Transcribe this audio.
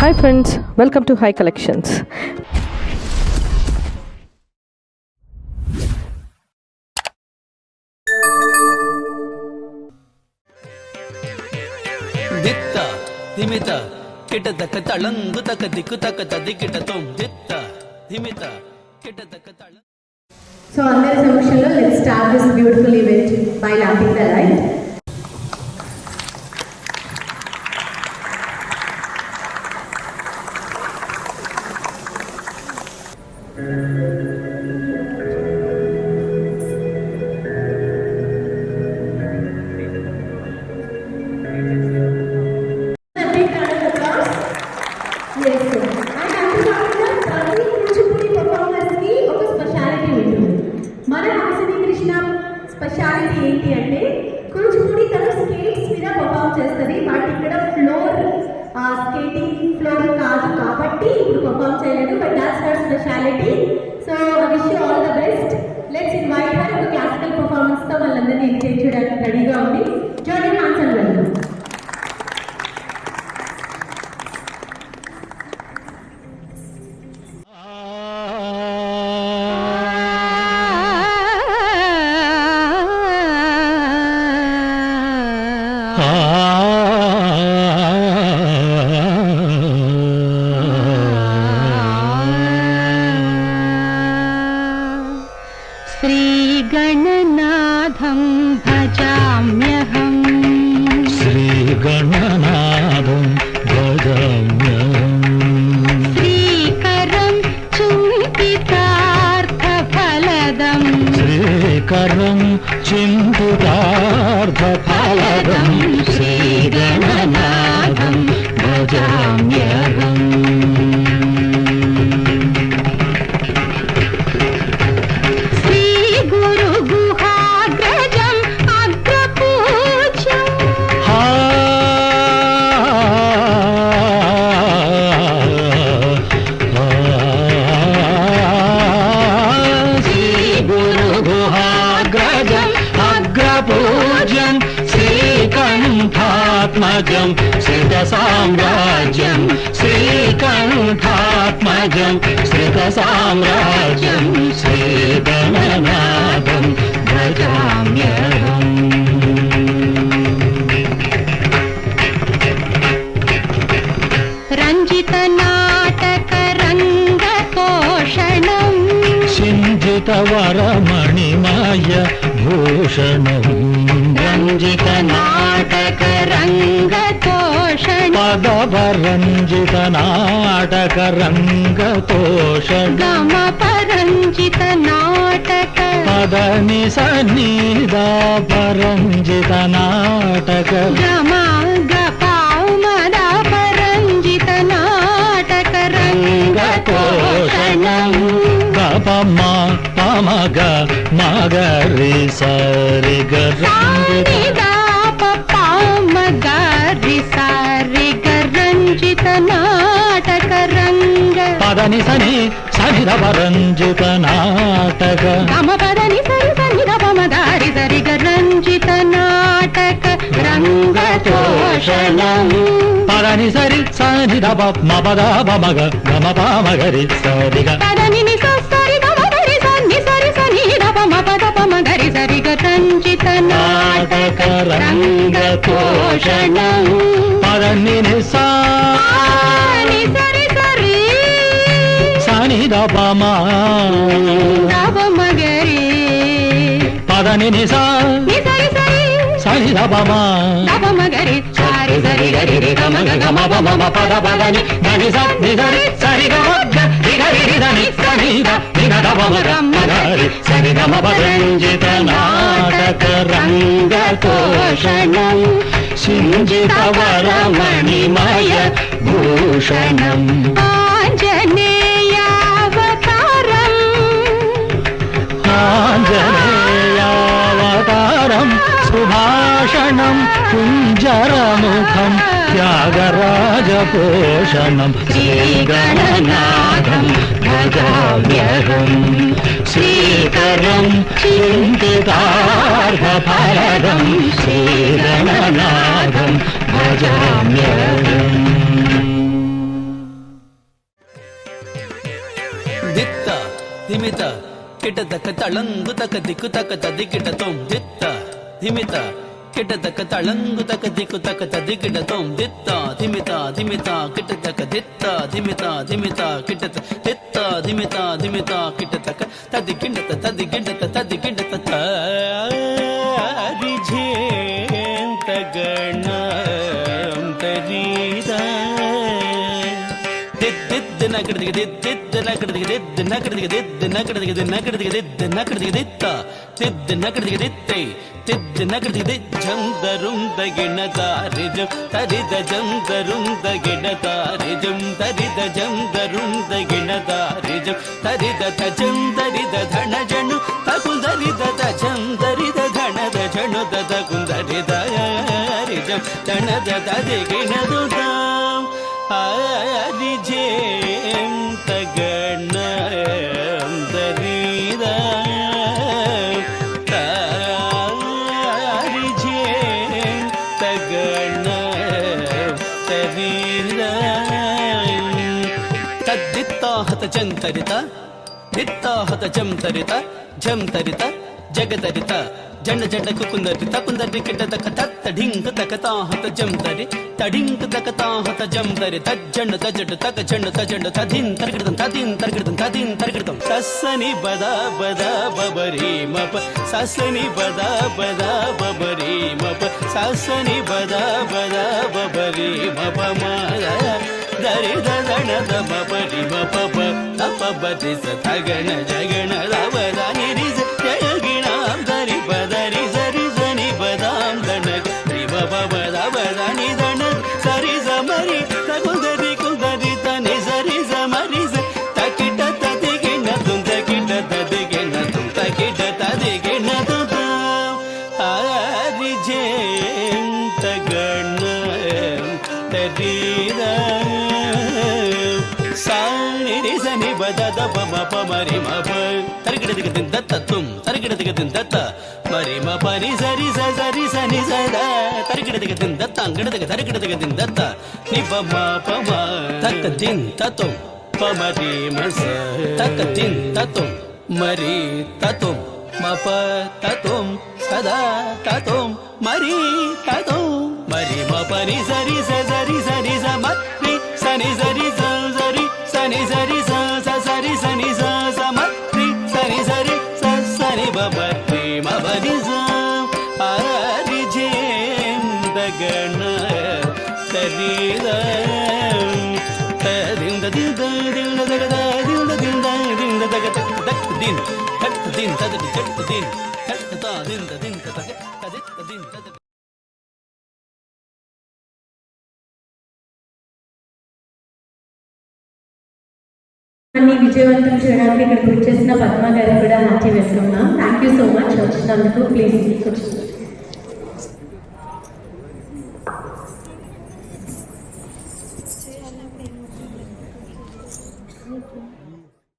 Hi friends, welcome to High Collections. ದಿತ್ತ ಧಿಮಿತ ಕಿಟತಕ ತಳಂದು ತಕ ದಿಕ್ಕು ತಕ ತದಿ ಕಿಟತೋಂ ದಿತ್ತ ಧಿಮಿತ ಕಿಟತಕ ತಳ. So అందరి సమక్షంలో let's start this beautiful event by lighting the light. Speciality ఏంటి అంటే కూచిపూడి తన స్కేట్స్ మీద పర్ఫామ్ చేస్తుంది. బట్ ఇక్కడ స్కేటింగ్ ఫ్లోర్ కాదు కాబట్టి ఇప్పుడు పర్ఫామ్ చేయలేదు. But that's her speciality. So wish you all the best. Let's invite her. ఒక క్లాసికల్ పర్ఫార్మెన్స్ తో వాళ్ళందరినీ ఎంకరేజ్ చేయడానికి రెడీగా ఉంది. జోడీ మాన్సన్ వెల్కమ్. श्रीगणनाथं भजाम्यहं श्रीगणनाथं भजाम्यहं श्रीकरं चिन्तितार्थफलदं श्रीकरं चिन्तितार्थफलदं श्रीगणनाथं भजाम्यहम् पूज्यं श्रीकण्ठात्मजं श्रितसाम्राज्यं श्रीकण्ठात्मजं श्रितसाम्राज्यं श्रीगणनाथं भजाम्यहम् रञ्जितनाटकरङ्गकोषणं सिञ्जितवरमणिमय भूषणं रञ्जितनाटकरङ्गतोषणं पदवरञ्जितनाटकरङ्गतोषणं गमपरञ्जितनाटक पदनि सन्निधा परञ्जितनाटक गमा गपामदा परञ्जितनाटकरङ्गतोषणं गपमा पमग मगरि सरि रञ्जितनाटकरङ्ग पदनि सनि सनिधपरञ्जितनाटक गमपदनि सरि सनिधपमदारि सरि रञ्जितनाटक रङ्गतोषणं पदनि सरि सनिधप मपद पमग गम पमगरि सरि पदनि नि सरि गमगरि सनि सरि सनिधपमपद पमगरि सरि रञ्जितनाटकरङ्गतोषणं पदनि नि सरि सरि सनिधपमा नवमगरि पदनि नि नि सरि सरि सनिधपमा नवमगरि सरि सरि गरि रि गम गम पम पद पदनि धनि सरि सरि गम गरि रि धनि सनिध निधपम गरि सरि गम पदञ्जितनाटकरङ्गतोषणं सिञ्जितवरमणिमय भूषणम् आञ्जनेयावतारम् आञ्जनेयावतारं सुभाषणं कुञ्जरमुखं त्यागराजपोषणं श्रीगणनाथं भजाम्यहम् श्रीकरं चिन्तितार्थफलदं श्रीगणनाथं भजाम्यहम् ಧಿಮಿತ ಕಿಟದಕ ತಳಂಗು ತಕ ದಿಕ್ಕು ತಕ ತದಿ ಕಿಟ ತೊಂ ದಿತ್ತ ಧಿಮಿತ ಕಿಟದಕ ತಳಂಗು ತಕ ದಿಕ್ಕು ತಕ ತದಿ ಕಿಟ ತೊಂ ದಿತ್ತ ಧಿಮಿತ ಧಿಮಿತ ಕಿಟದಕ ದಿತ್ತ ಧಿಮಿತ ಧಿಮಿತ ಕಿಟತ ದಿತ್ತ ಧಿಮಿತ ಧಿಮಿತ ಕಿಟತಕ ತದಿ ಕಿಂಡತ ತದಿ ಕಿಂಡತ ತದಿ ಕಿಂಡತ ತರಿಜೇಂತ ಗಣ ತರೀದ ದಿದ್ದ ನಗಡಿಗೆ ದಿದ್ದ ನಗಡಿಗೆ ದಿದ್ದ ನಗಡಿಗೆ ದಿದ್ದ ನಗಡಿಗೆ ದಿದ್ದ ನಗಡಿಗೆ ದಿದ್ದ ನಗಡಿಗೆ ದಿತ್ತ ದಿದ್ದ ನಗಡಿಗೆ ದಿತ್ತೈ ದಿದ್ದ ನಗಡಿಗೆ ದಿಜ್ಜಂದರುಂ ದಗಿಣ ತಾರಿಜಂ ತರಿದ ಜಂದರುಂ ದಗಿಣ ತಾರಿಜಂ ತರಿದ ಜಂದರುಂ ದಗಿಣ ತಾರಿಜಂ ತರಿದ ತಜಂದರಿದ ಧಣ ಜಣು ತಕುಂದರಿದ ತಜಂದರಿದ ಧಣದ ಜಣು ದದ ಕುಂದರಿದ ರಿಜಂ ಧಣದ ತದಿಗಿಣದು ತಾಂ ಆರಿಜೇಂ ತಗಣ ದರಿದ ತಾರಿಜೇಂ ತಗಣ ದರಿದ ತದ್ದಿತ್ತಾಹತ ಜಂತರಿತ ದಿತ್ತಾಹತ ಜಂತರಿತ ಜಂತರಿತ ಜಗತರಿತ ಜಂಡ ಜಂಡ ಕುಂದರಿತ ಕುಂದರಿ ಕಿಟದ ಕತ್ತ ಢಿಂಗ ತಕತಾಹತ ಜಂತರಿ ತಡಿಂಗ ತಕತಾಹತ ಜಂತರಿ ತಜ್ಜಂಡ ತಜಡ ತಕ ಜಂಡ ತಜಂಡ ತದಿನ್ ತರ್ಗಿಡದಂ ತದಿನ್ ತರ್ಗಿಡದಂ ತದಿನ್ ತರ್ಗಿಡದಂ ಸಸನಿ ಬದ ಬದ ಬಬರಿ ಮಪ ಸಸನಿ ಬದ ಬದ ಬಬರಿ ಮಪ ಸಸನಿ ಬದ ಬದ ಬಬರಿ ಮಪ ಮದ ದರಿ ದಣದ ಬಬರಿ ಮಪ ತಪ ಬರಿ ಸತಗಣ ಜಗಣ ರವದ ನಿರಿಸ ಜಯಗಿಣಾಂ ದರಿ ಬದರಿ ಸರಿ ಸನಿ ಬದಾಂ ದಣಗ ರಿ ಬಬ ಬದ ಬದ ನಿ ದಣ ಸರಿ ಸಮರಿ ತಗುದರಿ ಕುದರಿ ತನಿ ಸರಿ ಸಮರಿ ಸ ತಕಿಟ ತದಿಗಿಣ ತುಂ ತಕಿಟ ತದಿಗಿಣ ತುಂ ತಕಿಟ ತದಿಗಿಣ ತುಂ ಆರಿಜೇಂ ತಗಣ ತರೀದ ಸಾನಿ ಸನಿ ಬದ ದಪ ಮಪ ಮರಿ ಮಪ ತರಗಿಡದಿಗೆ ದತ್ತ ತುಂ ತರಗಿಡದಿಗೆ ದತ್ತ ಮರಿ ಮಪ ನಿ ಸರಿ ಸ ಸರಿ ಸನಿ ಸದ ತರಗಿಡದಿಗೆ ದತ್ತ ಅಂಗಡದಿಗೆ ತರಗಿಡದಿಗೆ ದತ್ತ ನಿಬ ಮಪ ಮ ತಕ್ಕ ದಿನ್ ತತುಂ ಪಮರಿ ಮಸ ತಕ್ಕ ದಿನ್ ತತುಂ ಮರಿ ತತುಂ ಮಪ ತತುಂ ಸದಾ ತತುಂ ಮರಿ ತತುಂ ಮರಿ ಮಪ ನಿ ಸರಿ ಸ ಸರಿ ಸನಿ ಸ ಮರಿ ಸನಿ ಸರಿ ಸ ಸರಿ ಸನಿ ಸರಿ ಸ ಸರಿ ಸನಿ ಸ ಮರಿ ಸರಿ ಸರಿ ಸ ಸರಿ ಬಬರಿ ಮಬರಿ ಸ ಆರಿಜೇಂ ದಗಣ ತರೀದ ತದಿಂದ ದಿಂದ ದಿಂದ ದಗದ ದಿಂದ ದಿಂದ ದಿಂದ ದಗ ತಕ್ ತಕ್ ದಿನ್ ತಕ್ ದಿನ್ ತದ ತಕ್ ದಿನ್ ತಕ್ ತಾ ದಿಂದ ದಿಂದ ತಗ ತದಿಕ್ ದಿನ್ ತದ అన్ని విజయవంతం చేయడానికి ఇక్కడికి వచ్చేసిన పద్మ గారికి కూడా happy welcome ma'am. Thank you so much వచ్చినందుకు. ప్లీజ్ కూర్చోండి.